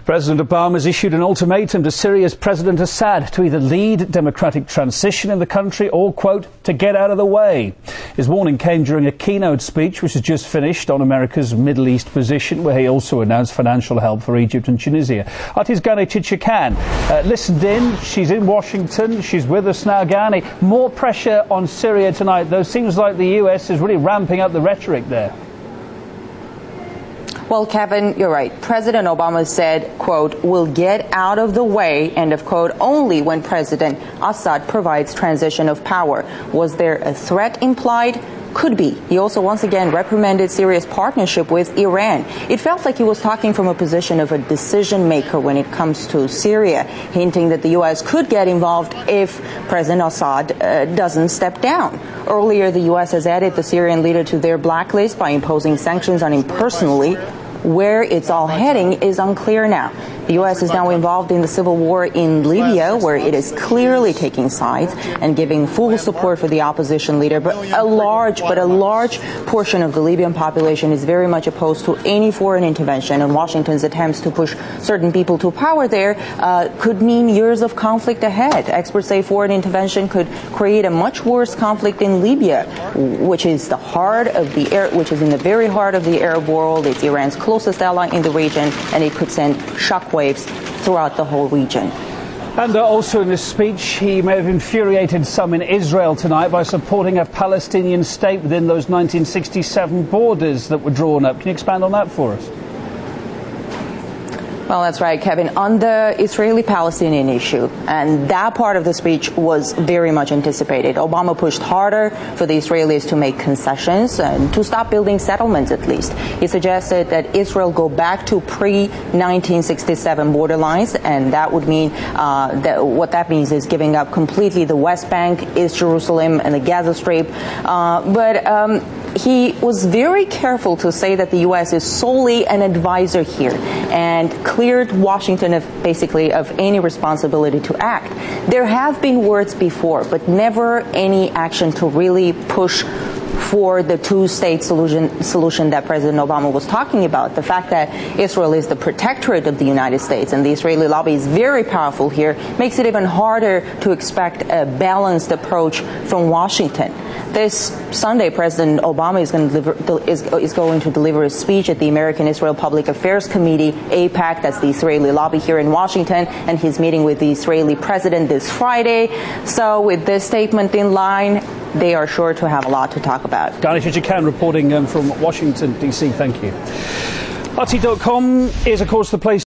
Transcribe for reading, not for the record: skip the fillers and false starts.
President Obama has issued an ultimatum to Syria's President Assad to either lead democratic transition in the country or, quote, to get out of the way. His warning came during a keynote speech which has just finished on America's Middle East position, where he also announced financial help for Egypt and Tunisia. RT's Gani Chichikan listened in. She's in Washington. She's with us now. Gani, more pressure on Syria tonight, though. Seems like the US is really ramping up the rhetoric there. Well, Kevin, you're right. President Obama said, quote, we'll get out of the way, end of quote, only when President Assad provides transition of power. Was there a threat implied? Could be. He also once again reprimanded Syria's partnership with Iran. It felt like he was talking from a position of a decision maker when it comes to Syria, hinting that the U.S. could get involved if President Assad doesn't step down. Earlier, the U.S. has added the Syrian leader to their blacklist by imposing sanctions on him personally. Where it's all heading is unclear now. The U.S. is now involved in the civil war in Libya, where it is clearly taking sides and giving full support for the opposition leader. But a large portion of the Libyan population is very much opposed to any foreign intervention, and Washington's attempts to push certain people to power there could mean years of conflict ahead. Experts say foreign intervention could create a much worse conflict in Libya, which is in the very heart of the Arab world. It's Iran's closest ally in the region, and it could send shockwaves throughout the whole region. And also in this speech, he may have infuriated some in Israel tonight by supporting a Palestinian state within those 1967 borders that were drawn up. Can you expand on that for us? Well, that's right, Kevin. On the Israeli-Palestinian issue, and that part of the speech was very much anticipated. Obama pushed harder for the Israelis to make concessions and to stop building settlements, at least. He suggested that Israel go back to pre-1967 borderlines, and that would mean what that means is giving up completely the West Bank, East Jerusalem, and the Gaza Strip. But he was very careful to say that the U.S. is solely an advisor here and cleared Washington of any responsibility to act. There have been words before, but never any action to really push for the two-state solution that President Obama was talking about. The fact that Israel is the protectorate of the United States and the Israeli lobby is very powerful here makes it even harder to expect a balanced approach from Washington. This Sunday, President Obama is going to deliver a speech at the American-Israel Public Affairs Committee, AIPAC, that's the Israeli lobby here in Washington, and he's meeting with the Israeli president this Friday. So with this statement in line, they are sure to have a lot to talk about. Gani Chichikan reporting from Washington, D.C. Thank you. RT.com is, of course, the place